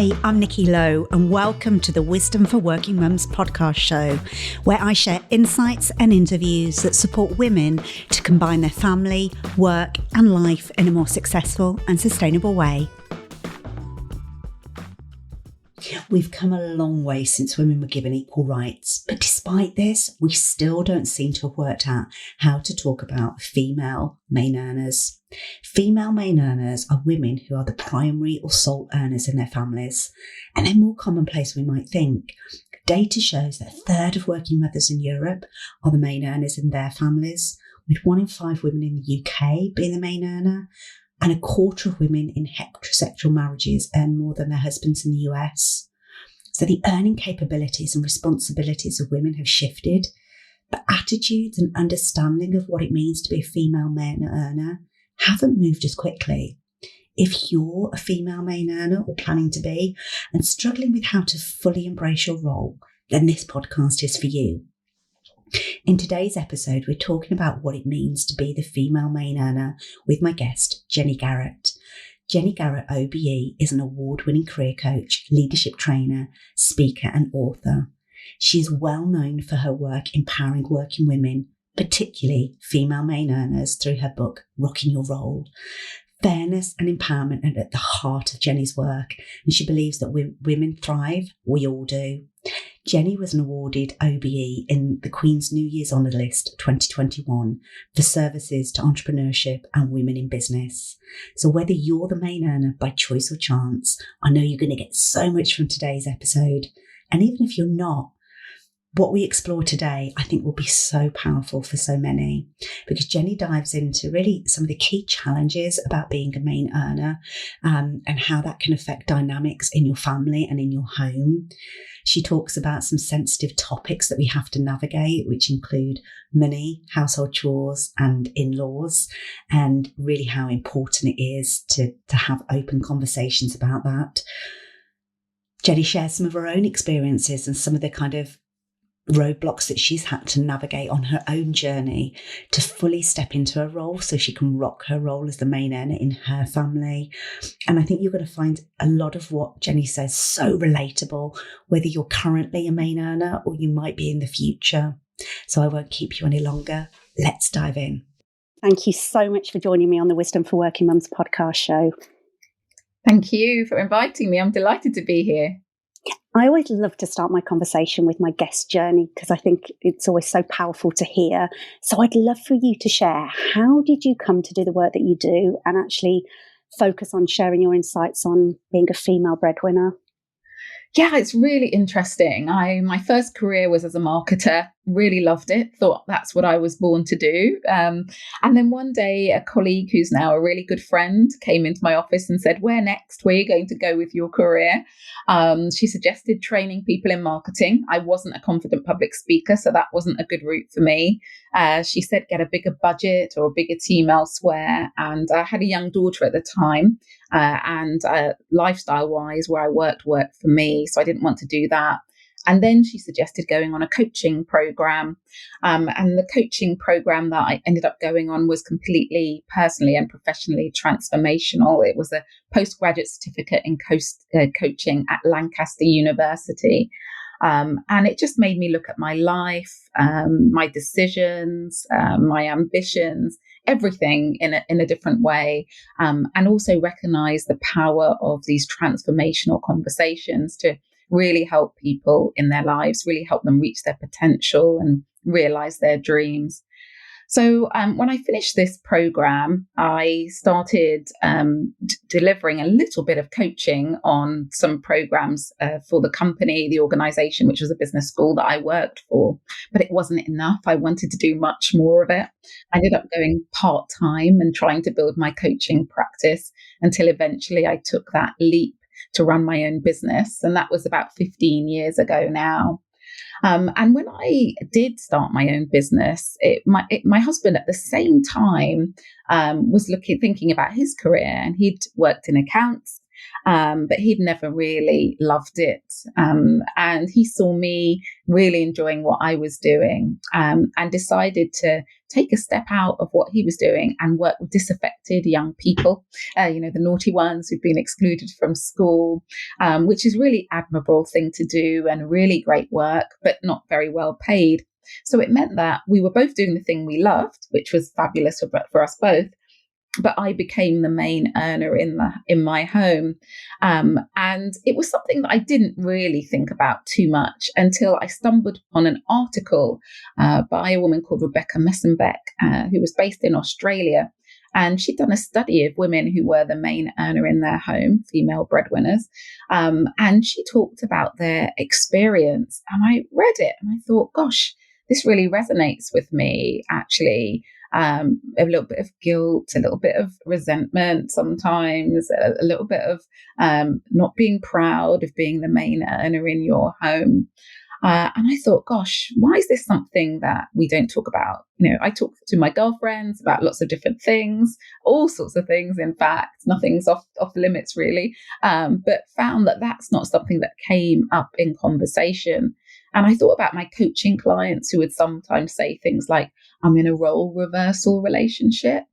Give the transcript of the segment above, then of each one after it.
Hi, I'm Nikki Lowe, and welcome to the Wisdom for Working Mums podcast show, where I share insights and interviews that support women to combine their family, work, and life in a more successful and sustainable way. We've come a long way since women were given equal rights, but despite this, we still don't seem to have worked out how to talk about female main earners. Female main earners are women who are the primary or sole earners in their families, and they're more commonplace than we might think. Data shows that a third of working mothers in Europe are the main earners in their families, with 1 in 5 women in the UK being the main earner, and a quarter of women in heterosexual marriages earn more than their husbands in the US. So the earning capabilities and responsibilities of women have shifted, but attitudes and understanding of what it means to be a female main earner haven't moved as quickly. If you're a female main earner or planning to be and struggling with how to fully embrace your role, then this podcast is for you. In today's episode, we're talking about what it means to be the female main earner with my guest, Jenny Garratt. Jenny Garratt OBE is an award-winning career coach, leadership trainer, speaker and author. She is well known for her work empowering working women, particularly female main earners, through her book, Rocking Your Role. Fairness and empowerment are at the heart of Jenny's work, and she believes that women thrive, we all do. Jenny was an awarded OBE in the Queen's New Year's Honour List 2021 for services to entrepreneurship and women in business. So whether you're the main earner by choice or chance, I know you're going to get so much from today's episode. And even if you're not, what we explore today, I think, will be so powerful for so many, because Jenny dives into really some of the key challenges about being a main earner and how that can affect dynamics in your family and in your home. She talks about some sensitive topics that we have to navigate, which include money, household chores and in-laws, and really how important it is to have open conversations about that. Jenny shares some of her own experiences and some of the kind of roadblocks that she's had to navigate on her own journey to fully step into her role so she can rock her role as the main earner in her family. And I think you're going to find a lot of what Jenny says so relatable, whether you're currently a main earner or you might be in the future. So I won't keep you any longer. Let's dive in. Thank you so much for joining me on the Wisdom for Working Mums podcast show. Thank you for inviting me. I'm delighted to be here. I always love to start my conversation with my guest journey because I think it's always so powerful to hear. So I'd love for you to share, how did you come to do the work that you do and actually focus on sharing your insights on being a female breadwinner? Yeah, it's really interesting. My first career was as a marketer, really loved it, thought that's what I was born to do. And then one day a colleague who's now a really good friend came into my office and said, "Where next? Where are you going to go with your career?" She suggested training people in marketing. I wasn't a confident public speaker, so that wasn't a good route for me. She said, get a bigger budget or a bigger team elsewhere. And I had a young daughter at the time. And lifestyle-wise, where I worked for me, so I didn't want to do that. And then she suggested going on a coaching program. And the coaching program that I ended up going on was completely personally and professionally transformational. It was a postgraduate certificate in coaching at Lancaster University. And it just made me look at my life, my decisions, my ambitions, everything in a different way, and also recognize the power of these transformational conversations to really help people in their lives, really help them reach their potential and realize their dreams. So when I finished this program, I started delivering a little bit of coaching on some programs for the company, the organization, which was a business school that I worked for. But it wasn't enough. I wanted to do much more of it. I ended up going part-time and trying to build my coaching practice until eventually I took that leap to run my own business. And that was about 15 years ago now. And when I did start my own business, my husband at the same time was thinking about his career, and he'd worked in accounts. but he'd never really loved it. And he saw me really enjoying what I was doing, and decided to take a step out of what he was doing and work with disaffected young people, the naughty ones who've been excluded from school, which is really admirable thing to do and really great work, but not very well paid. So it meant that we were both doing the thing we loved, which was fabulous for us both. But I became the main earner in my home, and it was something that I didn't really think about too much until I stumbled on an article by a woman called Rebecca Messenbeck, who was based in Australia, and she'd done a study of women who were the main earner in their home, female breadwinners, and she talked about their experience. And I read it, and I thought, gosh, this really resonates with me, actually. A little bit of guilt, a little bit of resentment sometimes, a little bit of not being proud of being the main earner in your home. And I thought, gosh, why is this something that we don't talk about? I talk to my girlfriends about lots of different things, all sorts of things. In fact, nothing's off limits really, but found that that's not something that came up in conversation. And I thought about my coaching clients who would sometimes say things like, I'm in a role reversal relationship.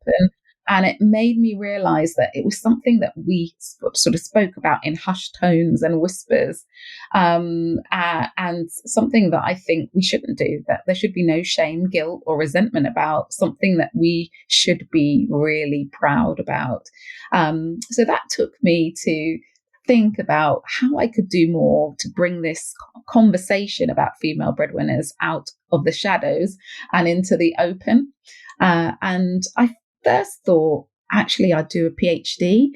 And it made me realize that it was something that we sort of spoke about in hushed tones and whispers, and something that I think we shouldn't do, that there should be no shame, guilt or resentment about, something that we should be really proud about. So that took me to think about how I could do more to bring this conversation about female breadwinners out of the shadows and into the open. And I first thought, actually, I'd do a PhD,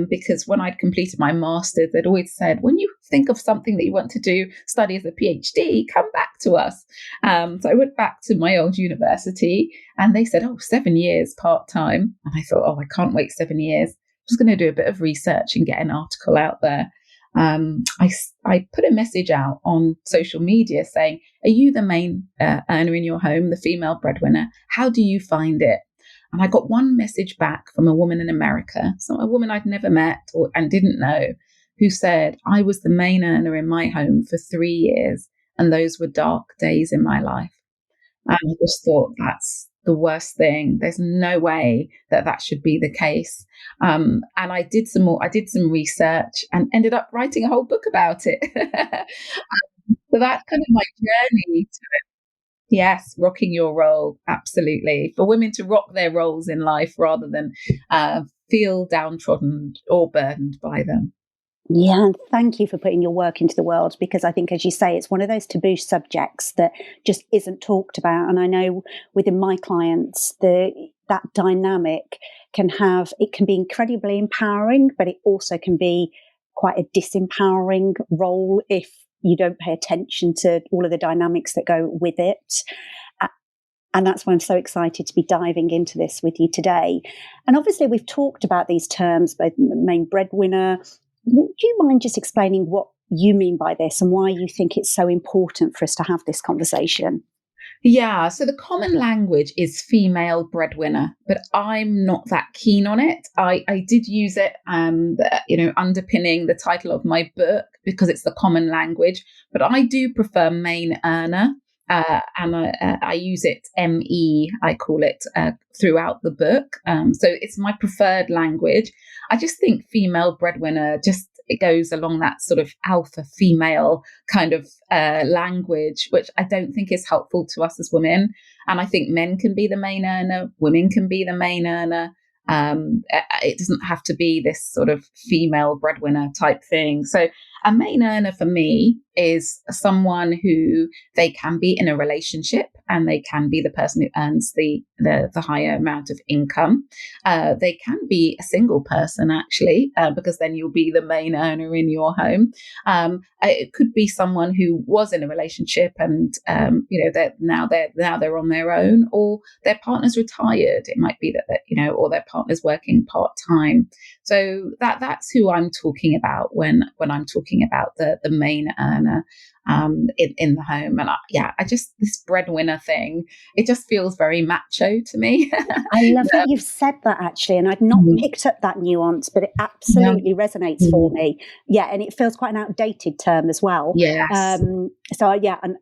because when I'd completed my master's, they'd always said, when you think of something that you want to study as a PhD, come back to us. So I went back to my old university and they said, 7 years part-time. And I thought, I can't wait 7 years. I was going to do a bit of research and get an article out there. I put a message out on social media saying, are you the main earner in your home, the female breadwinner? How do you find it? And I got one message back from a woman in America, so a woman I'd never met and didn't know, who said, I was the main earner in my home for 3 years, and those were dark days in my life. And I just thought, that's the worst thing. There's no way that should be the case. And I did some research and ended up writing a whole book about it. So that's kind of my journey to it. Yes, rocking your role. Absolutely. For women to rock their roles in life rather than feel downtrodden or burdened by them. Yeah, and thank you for putting your work into the world, because I think, as you say, it's one of those taboo subjects that just isn't talked about. And I know within my clients, that dynamic can be incredibly empowering, but it also can be quite a disempowering role if you don't pay attention to all of the dynamics that go with it. And that's why I'm so excited to be diving into this with you today. And obviously, we've talked about these terms, both main breadwinner. Do you mind just explaining what you mean by this and why you think it's so important for us to have this conversation? Yeah, so the common language is female breadwinner, but I'm not that keen on it. I did use it, underpinning the title of my book because it's the common language, but I do prefer main earner. And I use it ME, I call it, throughout the book. So it's my preferred language. I just think female breadwinner it goes along that sort of alpha female kind of language, which I don't think is helpful to us as women. And I think men can be the main earner, women can be the main earner. It doesn't have to be this sort of female breadwinner type thing. So a main earner for me is someone who they can be in a relationship and they can be the person who earns the higher amount of income. They can be a single person, actually, because then you'll be the main earner in your home. It could be someone who was in a relationship and they're on their own, or their partner's retired. It might be that or their partner's working part time. So that's who I'm talking about when I'm talking talking about the main earner in the home. And I just, this breadwinner thing, it just feels very macho to me. I love that you've said that, actually, and I'd not picked up that nuance, but it absolutely resonates for me. Yeah, and it feels quite an outdated term as well. Yes. So yeah, and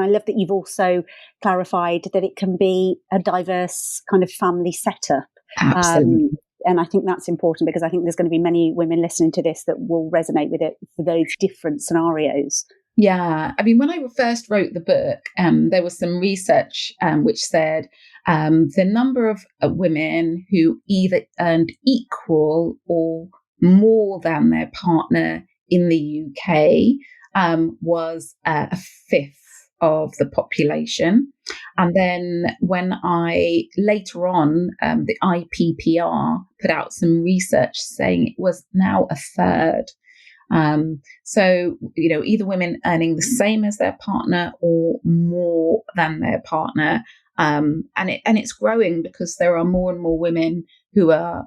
I love that you've also clarified that it can be a diverse kind of family setup. Absolutely. And I think that's important, because I think there's going to be many women listening to this that will resonate with it for those different scenarios. Yeah, I mean, when I first wrote the book, there was some research which said the number of women who either earned equal or more than their partner in the UK was a fifth of the population. And then when I later on, the IPPR put out some research saying it was now a third. So, either women earning the same as their partner or more than their partner. And it's growing because there are more and more women who are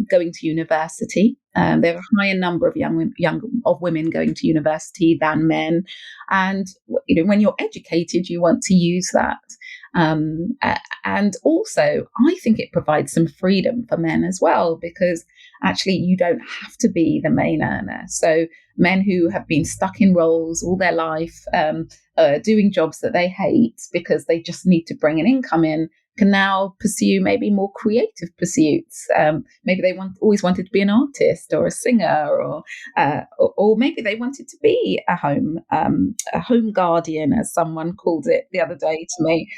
going to university. There are a higher number of young women going to university than men. And, when you're educated, you want to use that. And also, I think it provides some freedom for men as well, because actually you don't have to be the main earner. So men who have been stuck in roles all their life, doing jobs that they hate because they just need to bring an income in, can now pursue maybe more creative pursuits. Maybe they always wanted to be an artist or a singer, or maybe they wanted to be a home guardian, as someone called it the other day to me.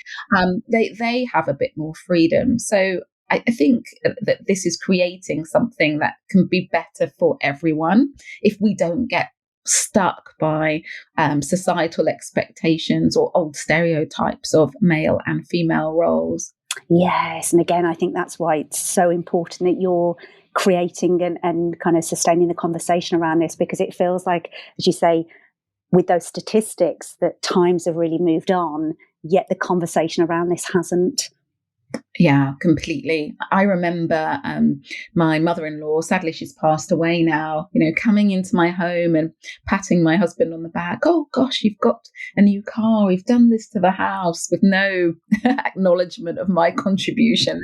They have a bit more freedom. So I think that this is creating something that can be better for everyone if we don't get stuck by societal expectations or old stereotypes of male and female roles. Yes, and again, I think that's why it's so important that you're creating and kind of sustaining the conversation around this, because it feels like, as you say, with those statistics, that times have really moved on, yet the conversation around this hasn't. Yeah, completely. I remember my mother-in-law, sadly she's passed away now, coming into my home and patting my husband on the back. Oh gosh, you've got a new car, we've done this to the house, with no acknowledgement of my contribution.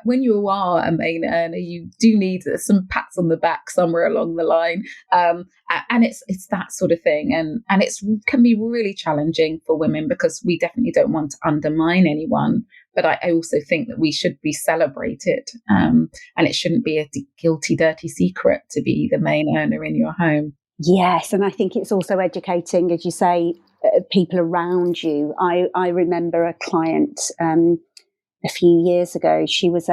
When you are a main earner, you do need some pats on the back somewhere along the line, and it's that sort of thing, and it can be really challenging for women, because we definitely don't want to undermine anyone. But I also think that we should be celebrated, and it shouldn't be a guilty, dirty secret to be the main earner in your home. Yes, and I think it's also educating, as you say, people around you. I remember a client a few years ago. She was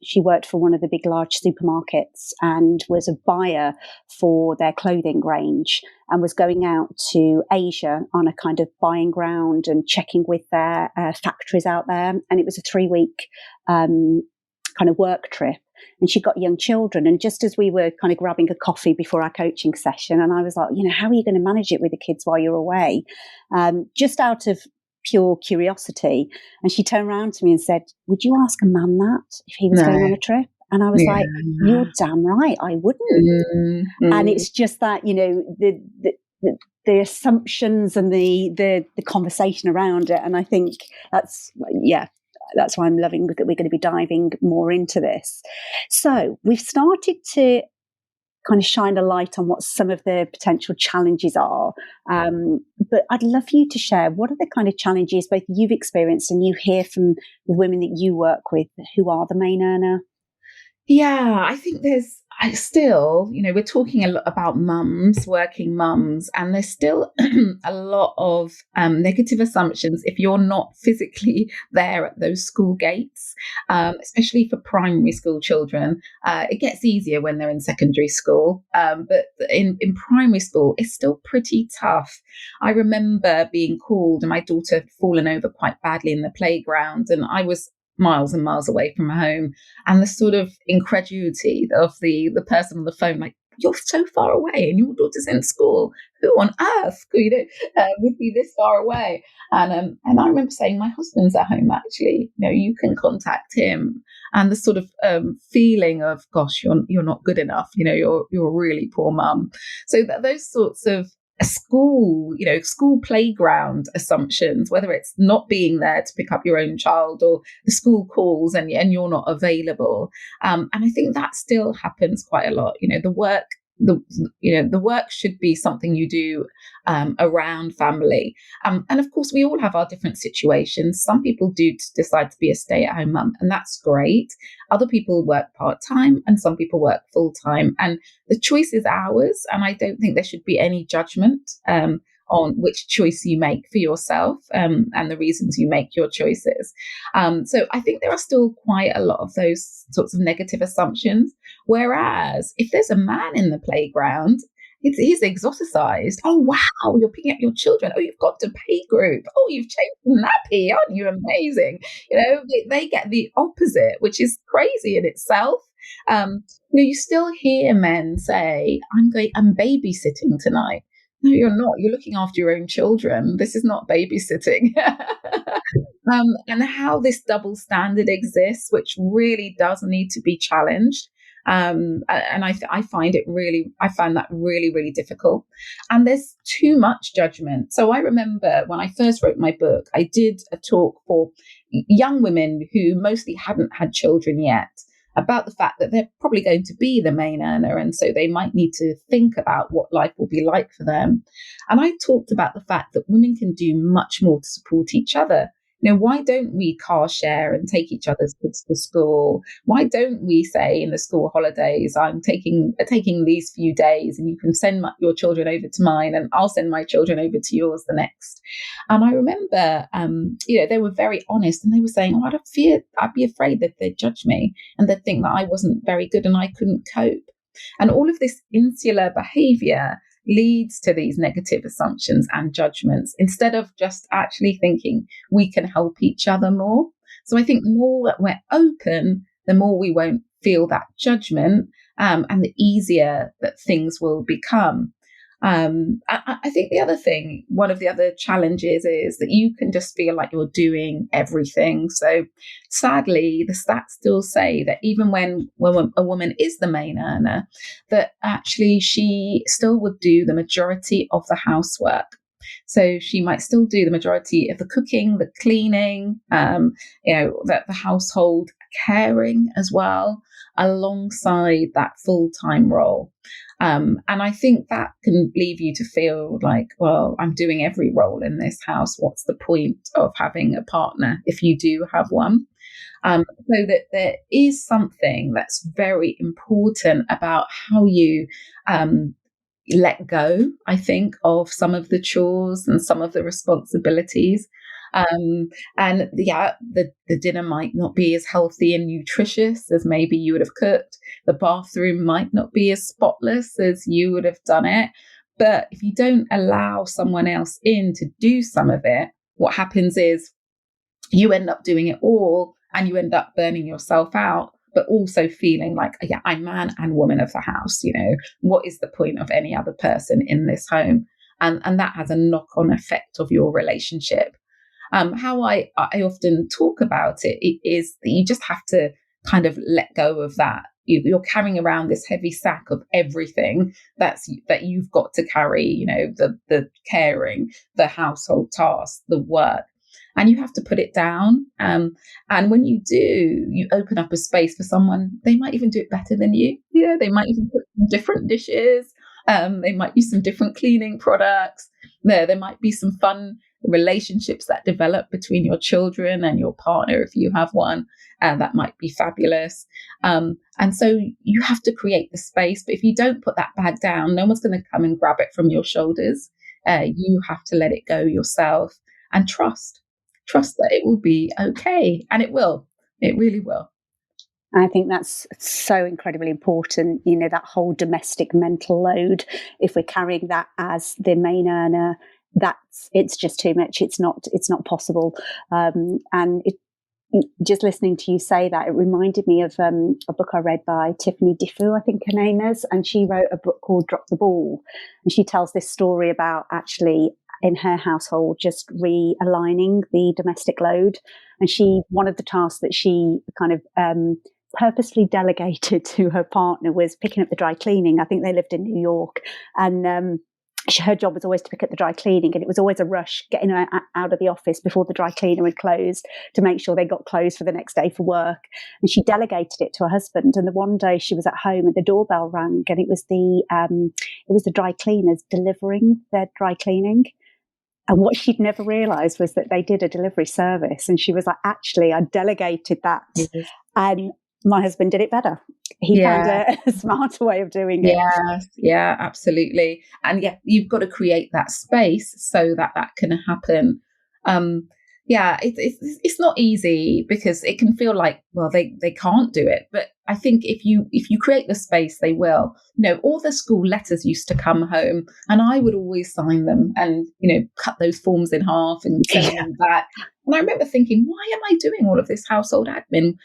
she worked for one of the big, large supermarkets and was a buyer for their clothing range, and was going out to Asia on a kind of buying ground and checking with their factories out there. And it was a 3-week kind of work trip. And she got young children. And just as we were kind of grabbing a coffee before our coaching session, and I was like, how are you going to manage it with the kids while you're away? Just out of pure curiosity. And she turned around to me and said, would you ask a man that if he was going on a trip? And I was like, you're damn right, I wouldn't. And it's just that, the assumptions and the conversation around it. And I think that's why I'm loving that we're going to be diving more into this. So we've started to kind of shine a light on what some of the potential challenges are. But I'd love for you to share, what are the kind of challenges both you've experienced and you hear from the women that you work with who are the main earner? Yeah, I think there's still, we're talking a lot about mums, working mums, and there's still a lot of negative assumptions if you're not physically there at those school gates, especially for primary school children. It gets easier when they're in secondary school, but in primary school, it's still pretty tough. I remember being called, and my daughter had fallen over quite badly in the playground, and I was miles and miles away from home, and the sort of incredulity of the person on the phone, like, you're so far away and your daughter's in school. Who on earth would be this far away? And I remember saying, my husband's at home, actually, you can contact him. And the sort of feeling of, gosh, you're not good enough, you're a really poor mum. So those sorts of school playground assumptions, whether it's not being there to pick up your own child, or the school calls and you're not available. And I think that still happens quite a lot. The work should be something you do around family. And of course, we all have our different situations. Some people do decide to be a stay-at-home mum, and that's great. Other people work part-time, and some people work full-time. And the choice is ours. And I don't think there should be any judgment on which choice you make for yourself, and the reasons you make your choices. So I think there are still quite a lot of those sorts of negative assumptions. Whereas if there's a man in the playground, he's exoticized. Oh, wow, you're picking up your children. Oh, you've got to play group. Oh, you've changed the nappy. Aren't you amazing? They get the opposite, which is crazy in itself. You still hear men say, I'm babysitting tonight. No, you're not. You're looking after your own children. This is not babysitting. And how this double standard exists, which really does need to be challenged. And I find that really, really difficult. And there's too much judgment. So I remember when I first wrote my book, I did a talk for young women who mostly hadn't had children yet, about the fact that they're probably going to be the main earner. And so they might need to think about what life will be like for them. And I talked about the fact that women can do much more to support each other. Why don't we car share and take each other's kids to school? Why don't we say in the school holidays, I'm taking these few days, and you can send your children over to mine, and I'll send my children over to yours the next. And I remember, they were very honest, and they were saying, I'd be afraid that they'd judge me and they'd think that I wasn't very good and I couldn't cope. And all of this insular behavior leads to these negative assumptions and judgments, instead of just actually thinking we can help each other more. So I think the more that we're open, the more we won't feel that judgment, and the easier that things will become. I think one of the other challenges is that you can just feel like you're doing everything. So sadly, the stats still say that even when a woman is the main earner, that actually she still would do the majority of the housework. So she might still do the majority of the cooking, the cleaning, the household caring as well, alongside that full-time role. And I think that can leave you to feel like, well, I'm doing every role in this house. What's the point of having a partner if you do have one? So that there is something that's very important about how you let go, I think, of some of the chores and some of the responsibilities. And the dinner might not be as healthy and nutritious as maybe you would have cooked. The bathroom might not be as spotless as you would have done it. But if you don't allow someone else in to do some of it, what happens is you end up doing it all, and you end up burning yourself out, but also feeling like, I'm man and woman of the house. What is the point of any other person in this home? And that has a knock-on effect of your relationship. How I often talk about it is that you just have to kind of let go of that. You're carrying around this heavy sack of everything that you've got to carry, the caring, the household tasks, the work, and you have to put it down. And when you do, you open up a space for someone. They might even do it better than you. They might even put different dishes. They might use some different cleaning products. There might be some fun relationships that develop between your children and your partner if you have one, and that might be fabulous. And so you have to create the space, but if you don't put that bag down, no one's going to come and grab it from your shoulders. You have to let it go yourself and trust that it will be okay, and it really will. I think that's so incredibly important, that whole domestic mental load. If we're carrying that as the main earner, it's just too much. It's not possible. And just listening to you say that, it reminded me of a book I read by Tiffany Diffu, I think her name is, and she wrote a book called Drop the Ball, and she tells this story about actually in her household just realigning the domestic load. And one of the tasks that she kind of purposely delegated to her partner was picking up the dry cleaning. I think they lived in New York, and her job was always to pick up the dry cleaning, and it was always a rush getting her out of the office before the dry cleaner had closed to make sure they got clothes for the next day for work. And she delegated it to her husband. And the one day she was at home and the doorbell rang, and it was the dry cleaners delivering their dry cleaning. And what she'd never realised was that they did a delivery service. And she was like, actually, I delegated that, and my husband did it better. He found a smarter way of doing it. Yes, yeah, absolutely. And yeah, you've got to create that space so that can happen. It's not easy because it can feel like, well, they can't do it. But I think if you create the space, they will. All the school letters used to come home, and I would always sign them and, cut those forms in half and send them back. And I remember thinking, why am I doing all of this household admin?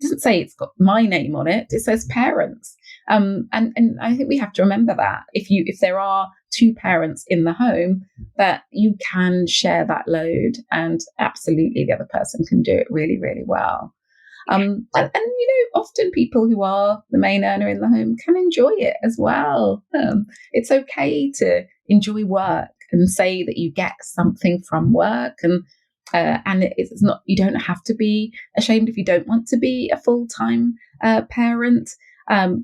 It doesn't say it's got my name on it. It says parents. And I think we have to remember that if there are two parents in the home, that you can share that load, and absolutely the other person can do it really, really well. And often people who are the main earner in the home can enjoy it as well. It's okay to enjoy work and say that you get something from work, and it's not, you don't have to be ashamed if you don't want to be a full-time parent.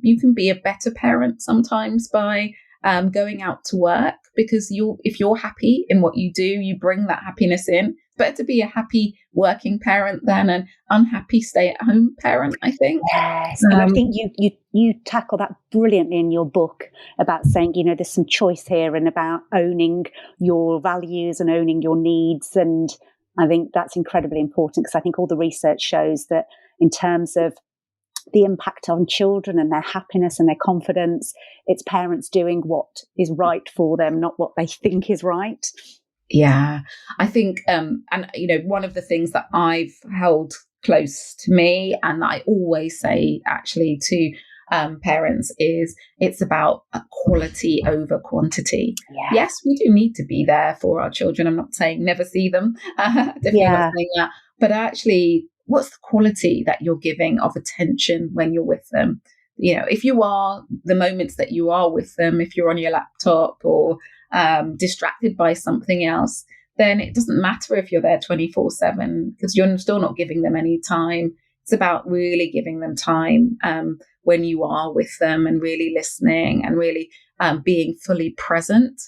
You can be a better parent sometimes by going out to work, because if you're happy in what you do, you bring that happiness in. Better to be a happy working parent than an unhappy stay-at-home parent, I think. Yes, and I think you tackle that brilliantly in your book about saying, there's some choice here, and about owning your values and owning your needs. And I think that's incredibly important, because I think all the research shows that in terms of the impact on children and their happiness and their confidence, it's parents doing what is right for them, not what they think is right. Yeah, I think, one of the things that I've held close to me, and I always say actually to parents, is it's about quality over quantity. Yeah. Yes, we do need to be there for our children. I'm not saying never see them, definitely not saying that, but actually, what's the quality that you're giving of attention when you're with them? If you are, the moments that you are with them, if you're on your laptop or distracted by something else, then it doesn't matter if you're there 24/7, because you're still not giving them any time. It's about really giving them time when you are with them, and really listening, and really being fully present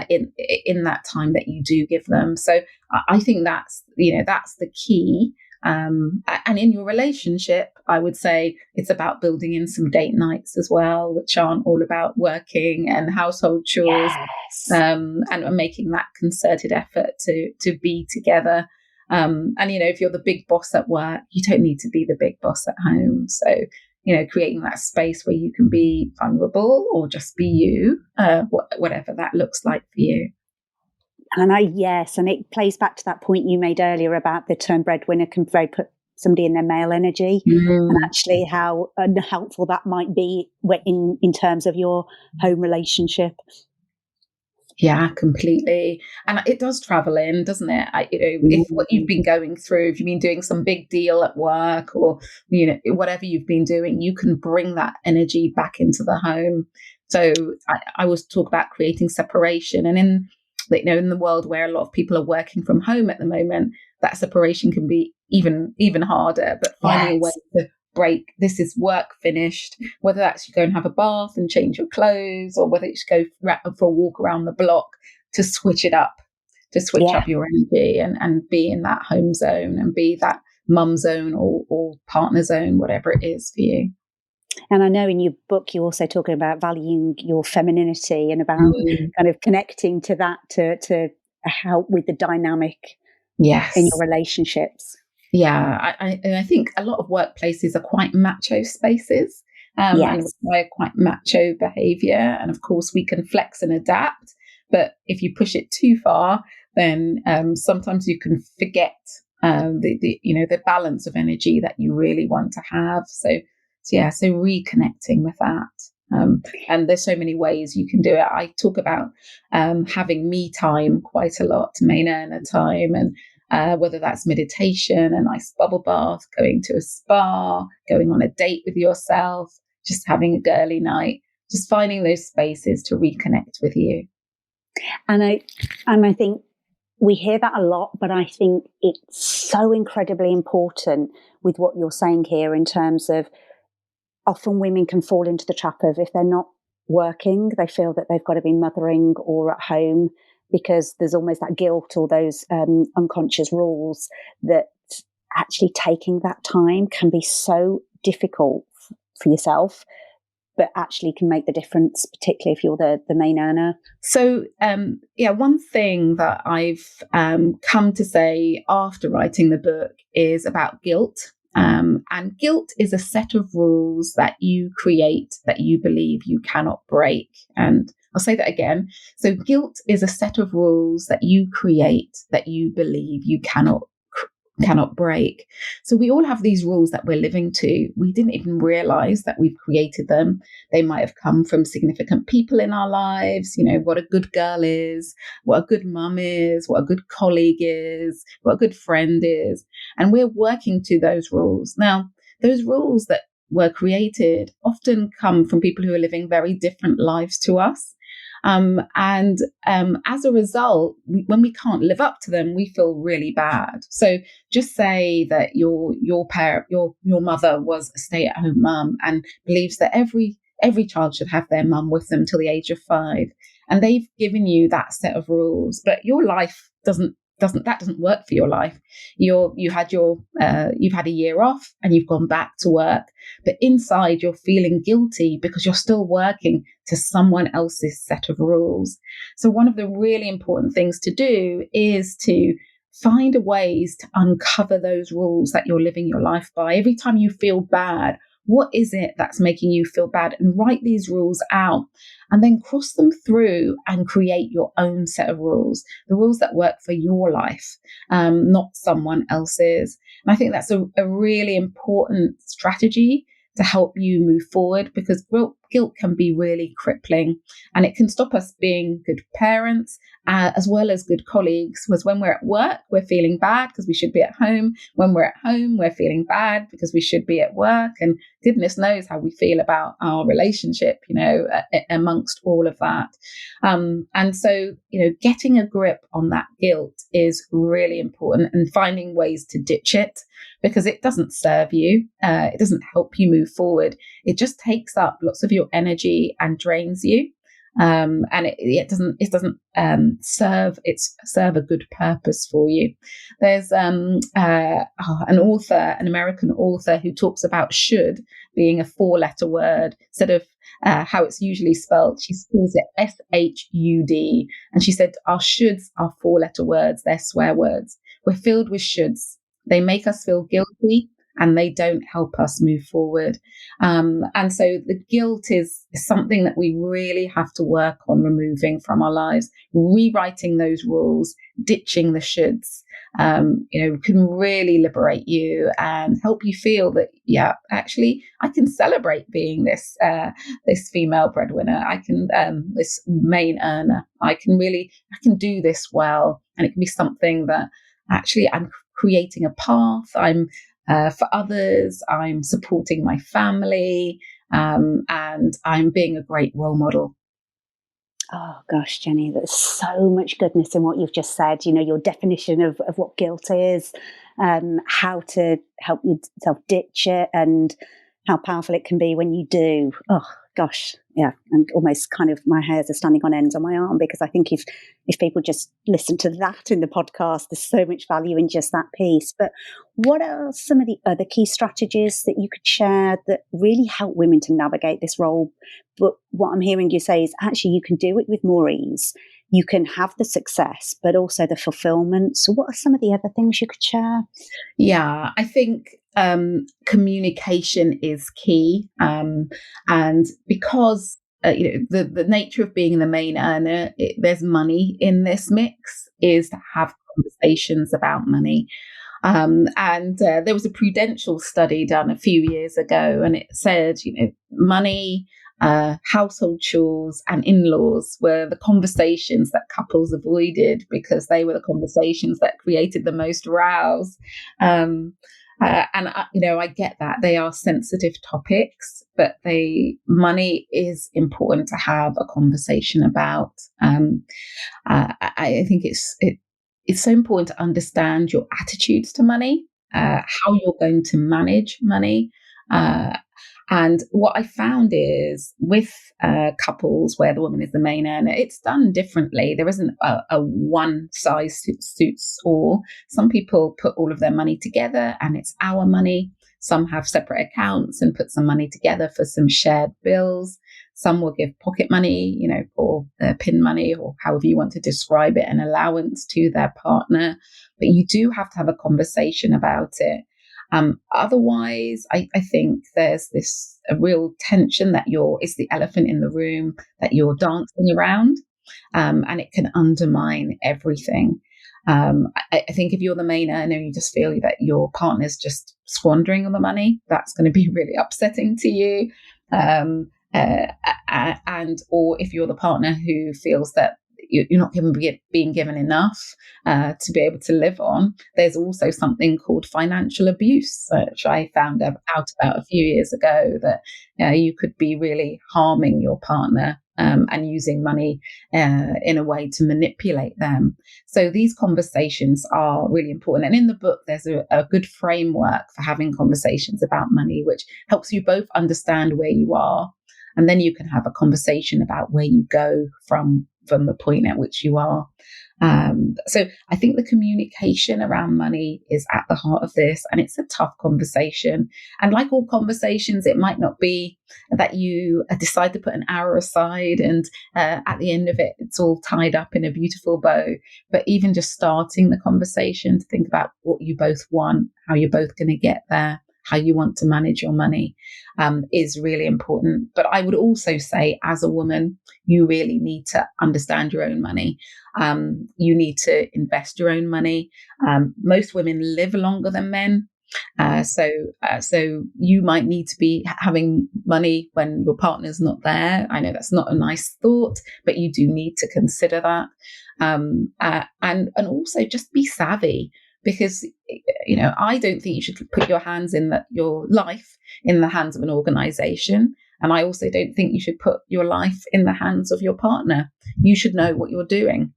in that time that you do give them. So I think that's the key. And in your relationship, I would say it's about building in some date nights as well, which aren't all about working and household chores, and making that concerted effort to be together. And if you're the big boss at work, you don't need to be the big boss at home. So, creating that space where you can be vulnerable or just be you, whatever that looks like for you. And it plays back to that point you made earlier about the term breadwinner can put somebody in their male energy, and actually how unhelpful that might be in terms of your home relationship. Yeah, completely. And it does travel in, doesn't it? If what you've been going through, if you've been doing some big deal at work, or, whatever you've been doing, you can bring that energy back into the home. So I always talk about creating separation. And in the world where a lot of people are working from home at the moment, that separation can be even harder. But finding a way to break, this is work finished, whether that's you go and have a bath and change your clothes, or whether it's go for a walk around the block, to switch it up, up your energy and be in that home zone, and be that mum zone or partner zone, whatever it is for you. And I know in your book, you're also talking about valuing your femininity, and about kind of connecting to that to help with the dynamic in your relationships. Yeah, I think a lot of workplaces are quite macho spaces, and require quite macho behaviour. And of course, we can flex and adapt. But if you push it too far, then sometimes you can forget the balance of energy that you really want to have. So reconnecting with that. And there's so many ways you can do it. I talk about having me time quite a lot, main earner time, and whether that's meditation, a nice bubble bath, going to a spa, going on a date with yourself, just having a girly night, just finding those spaces to reconnect with you. And I think we hear that a lot, but I think it's so incredibly important with what you're saying here in terms of often women can fall into the trap of, if they're not working, they feel that they've got to be mothering or at home, because there's almost that guilt or those unconscious rules that actually taking that time can be so difficult for yourself, but actually can make the difference, particularly if you're the main earner. So, one thing that I've come to say after writing the book is about guilt. And guilt is a set of rules that you create that you believe you cannot break. And I'll say that again. So guilt is a set of rules that you create that you believe you cannot break. So we all have these rules that we're living to. We didn't even realize that we've created them. They might have come from significant people in our lives, what a good girl is, what a good mum is, what a good colleague is, what a good friend is. And we're working to those rules. Now, those rules that were created often come from people who are living very different lives to us. As a result, when we can't live up to them, we feel really bad. So just say that your mother was a stay-at-home mum and believes that every child should have their mum with them till the age of 5, and they've given you that set of rules, but your life doesn't work for your life. You've had a year off and you've gone back to work, but inside you're feeling guilty because you're still working to someone else's set of rules. So one of the really important things to do is to find ways to uncover those rules that you're living your life by. Every time you feel bad, what is it that's making you feel bad? And write these rules out and then cross them through and create your own set of rules, the rules that work for your life, not someone else's. And I think that's a really important strategy to help you move forward, because guilt can be really crippling and it can stop us being good parents as well as good colleagues. Because when we're at work, we're feeling bad because we should be at home. When we're at home, we're feeling bad because we should be at work. And goodness knows how we feel about our relationship, amongst all of that. And so, getting a grip on that guilt is really important, and finding ways to ditch it, because it doesn't serve you. It doesn't help you move forward. It just takes up lots of your energy and drains you. And it doesn't serve a good purpose for you. There's an American author who talks about should being a 4-letter word instead of how it's usually spelled. She calls it SHUD, and she said our shoulds are 4-letter words. They're swear words. We're filled with shoulds. They make us feel guilty, and they don't help us move forward. And so the guilt is something that we really have to work on removing from our lives, rewriting those rules, ditching the shoulds, can really liberate you and help you feel that, actually, I can celebrate being this female breadwinner. I can, this main earner. I can do this well. And it can be something that actually I'm creating a path. I'm for others, I'm supporting my family, and I'm being a great role model. Oh gosh, Jenny, there's so much goodness in what you've just said. Your definition of what guilt is, how to help yourself ditch it, and how powerful it can be when you do. Oh gosh, yeah, and almost kind of my hairs are standing on end on my arm, because I think if people just listen to that in the podcast, there's so much value in just that piece. But what are some of the other key strategies that you could share that really help women to navigate this role? But what I'm hearing you say is actually you can do it with more ease. You can have the success, but also the fulfillment. So what are some of the other things you could share? Yeah, I think communication is key. And because the nature of being the main earner, there's money in this mix, is to have conversations about money. And there was a Prudential study done a few years ago, and it said, money, household chores and in-laws were the conversations that couples avoided because they were the conversations that created the most rows. I get that they are sensitive topics, but money is important to have a conversation about. I think it's so important to understand your attitudes to money, how you're going to manage money. And what I found is with couples where the woman is the main earner, it's done differently. There isn't a one size suits all. Some people put all of their money together and it's our money. Some have separate accounts and put some money together for some shared bills. Some will give pocket money, or pin money, or however you want to describe it, an allowance to their partner. But you do have to have a conversation about it. Otherwise, I think there's a real tension that it's the elephant in the room that you're dancing around, and it can undermine everything. I think if you're the main earner and you just feel that your partner's just squandering on the money, that's going to be really upsetting to you. Or if you're the partner who feels that you're not being given enough to be able to live on, there's also something called financial abuse, which I found out about a few years ago, that you could be really harming your partner and using money in a way to manipulate them. So these conversations are really important. And in the book, there's a good framework for having conversations about money, which helps you both understand where you are. And then you can have a conversation about where you go from the point at which you are. So I think the communication around money is at the heart of this, and it's a tough conversation. And like all conversations, it might not be that you decide to put an hour aside and at the end of it, it's all tied up in a beautiful bow. But even just starting the conversation to think about what you both want, how you're both going to get there, how you want to manage your money is really important. But I would also say, as a woman, you really need to understand your own money. You need to invest your own money. Most women live longer than men. So you might need to be having money when your partner's not there. I know that's not a nice thought, but you do need to consider that. And also just be savvy. Because, I don't think you should put your life in the hands of an organization. And I also don't think you should put your life in the hands of your partner. You should know what you're doing.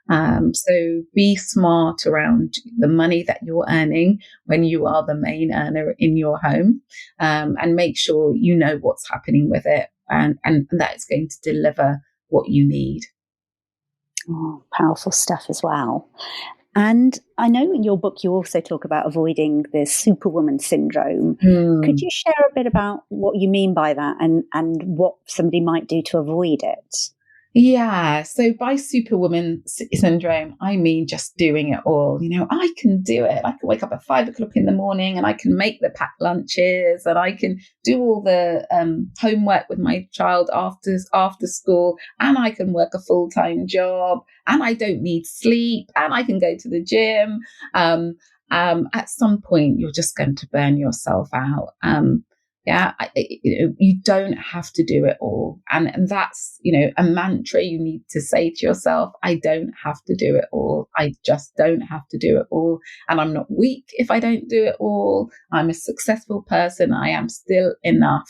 So be smart around the money that you're earning when you are the main earner in your home, and make sure you know what's happening with it, and that it's going to deliver what you need. Oh, powerful stuff as well. And I know in your book you also talk about avoiding the Superwoman syndrome. Could you share a bit about what you mean by that and what somebody might do to avoid it? Yeah. So by Superwoman syndrome, I mean just doing it all. I can do it. I can wake up at 5 o'clock in the morning and I can make the packed lunches and I can do all the homework with my child after school, and I can work a full-time job, and I don't need sleep, and I can go to the gym. At some point, you're just going to burn yourself out. You don't have to do it all. And that's, a mantra you need to say to yourself. I don't have to do it all. I just don't have to do it all. And I'm not weak if I don't do it all. I'm a successful person. I am still enough.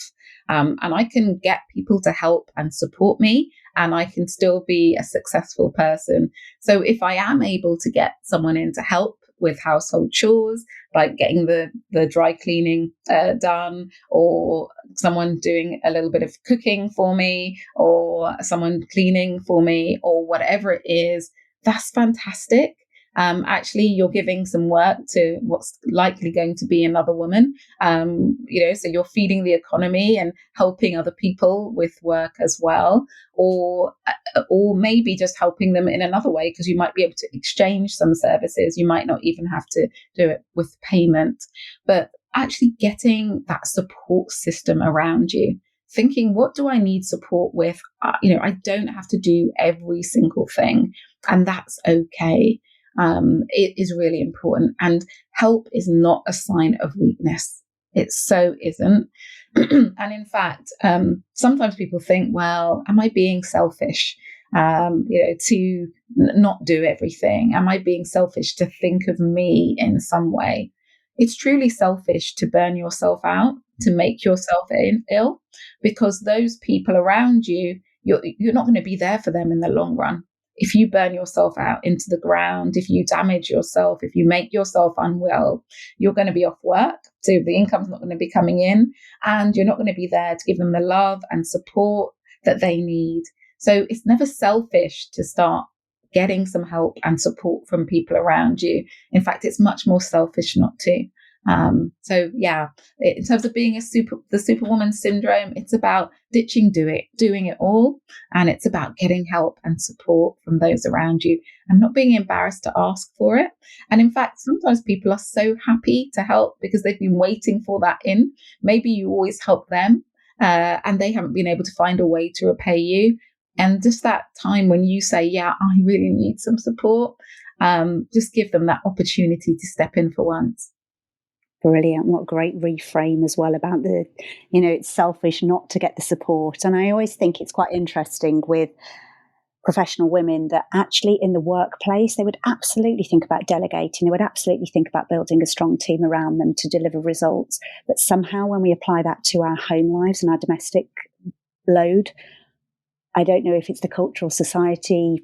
And I can get people to help and support me, and I can still be a successful person. So if I am able to get someone in to help with household chores, like getting the dry cleaning done, or someone doing a little bit of cooking for me, or someone cleaning for me, or whatever it is, that's fantastic. Actually, you're giving some work to what's likely going to be another woman. So you're feeding the economy and helping other people with work as well, or maybe just helping them in another way, because you might be able to exchange some services. You might not even have to do it with payment, but actually getting that support system around you. Thinking, what do I need support with? I don't have to do every single thing, and that's okay. it is really important. And help is not a sign of weakness. It so isn't. And in fact, sometimes people think, well, am I being selfish, to not do everything? Am I being selfish to think of me in some way? It's truly selfish to burn yourself out, to make yourself ill, because those people around you, you're not going to be there for them in the long run. If you burn yourself out into the ground, if you damage yourself, if you make yourself unwell, you're going to be off work. So the income's not going to be coming in, and you're not going to be there to give them the love and support that they need. So it's never selfish to start getting some help and support from people around you. In fact, it's much more selfish not to. In terms of being the Superwoman syndrome, it's about doing it all. And it's about getting help and support from those around you and not being embarrassed to ask for it. And in fact, sometimes people are so happy to help because they've been waiting for that in. Maybe you always help them and they haven't been able to find a way to repay you. And just that time when you say, yeah, I really need some support, just give them that opportunity to step in for once. Brilliant. What a great reframe as well about it's selfish not to get the support. And I always think it's quite interesting with professional women that actually in the workplace, they would absolutely think about delegating. They would absolutely think about building a strong team around them to deliver results. But somehow when we apply that to our home lives and our domestic load, I don't know if it's the cultural society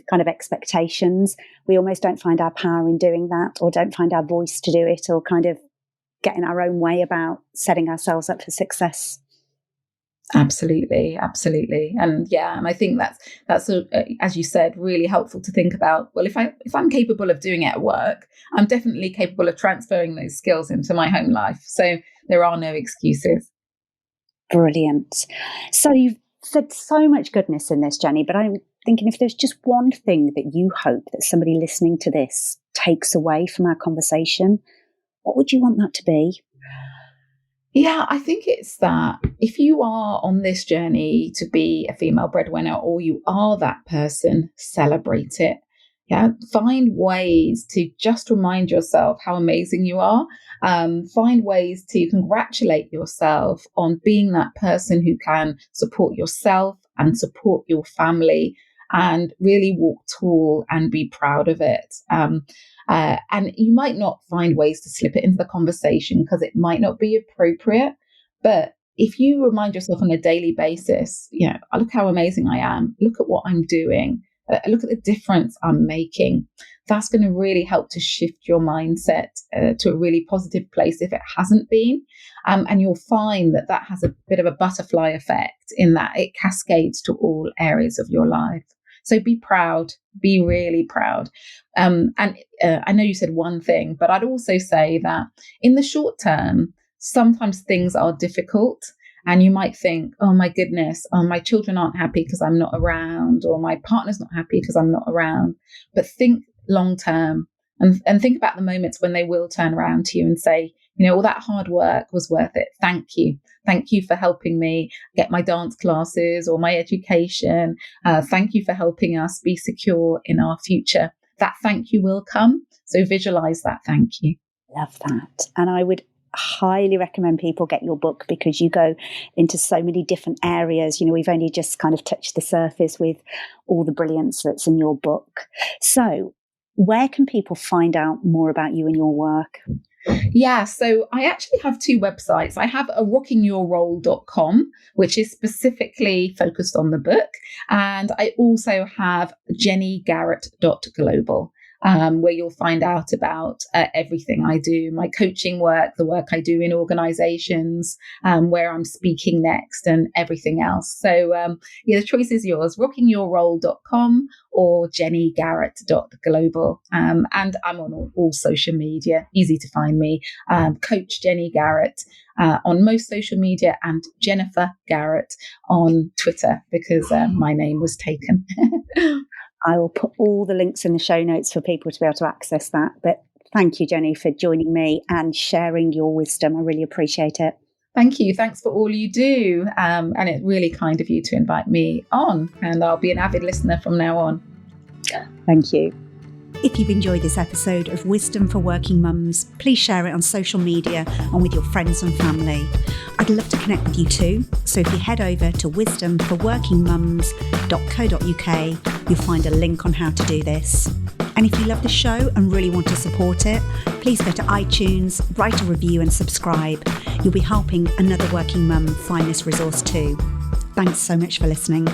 kind of expectations, we almost don't find our power in doing that, or don't find our voice to do it, or kind of get in our own way about setting ourselves up for success. Absolutely. And I think that's as you said, really helpful to think about. Well, if I'm capable of doing it at work, I'm definitely capable of transferring those skills into my home life. So there are no excuses. Brilliant. So you've said so much goodness in this, Jenny, but I'm thinking if there's just one thing that you hope that somebody listening to this takes away from our conversation, what would you want that to be? Yeah, I think it's that if you are on this journey to be a female breadwinner, or you are that person, celebrate it. Yeah, find ways to just remind yourself how amazing you are. Find ways to congratulate yourself on being that person who can support yourself and support your family, and really walk tall and be proud of it. And you might not find ways to slip it into the conversation because it might not be appropriate. But if you remind yourself on a daily basis, look how amazing I am. Look at what I'm doing. Look at the difference I'm making. That's going to really help to shift your mindset to a really positive place if it hasn't been. And you'll find that has a bit of a butterfly effect in that it cascades to all areas of your life. So be proud, be really proud. And I know you said one thing, but I'd also say that in the short term, sometimes things are difficult. And you might think, oh my goodness, my children aren't happy because I'm not around, or my partner's not happy because I'm not around. But think long term and think about the moments when they will turn around to you and say, all that hard work was worth it. Thank you. Thank you for helping me get my dance classes or my education. Thank you for helping us be secure in our future. That thank you will come. So visualize that thank you. Love that. And I would highly recommend people get your book because you go into so many different areas. We've only just kind of touched the surface with all the brilliance that's in your book. So where can people find out more about you and your work? Yeah, so I actually have two websites. I have a rockingyourrole.com, which is specifically focused on the book. And I also have jennygarratt.global. Where you'll find out about everything I do, my coaching work, the work I do in organizations, where I'm speaking next, and everything else. So the choice is yours, rockingyourrole.com or jennygarratt.global. And I'm on all social media, easy to find me. Coach Jenny Garratt on most social media, and Jennifer Garratt on Twitter because my name was taken. I will put all the links in the show notes for people to be able to access that. But thank you, Jenny, for joining me and sharing your wisdom. I really appreciate it. Thank you. Thanks for all you do. And it's really kind of you to invite me on. And I'll be an avid listener from now on. Thank you. If you've enjoyed this episode of Wisdom for Working Mums, please share it on social media and with your friends and family. I'd love to connect with you too, so if you head over to wisdomforworkingmums.co.uk, you'll find a link on how to do this. And if you love the show and really want to support it, please go to iTunes, write a review and subscribe. You'll be helping another working mum find this resource too. Thanks so much for listening.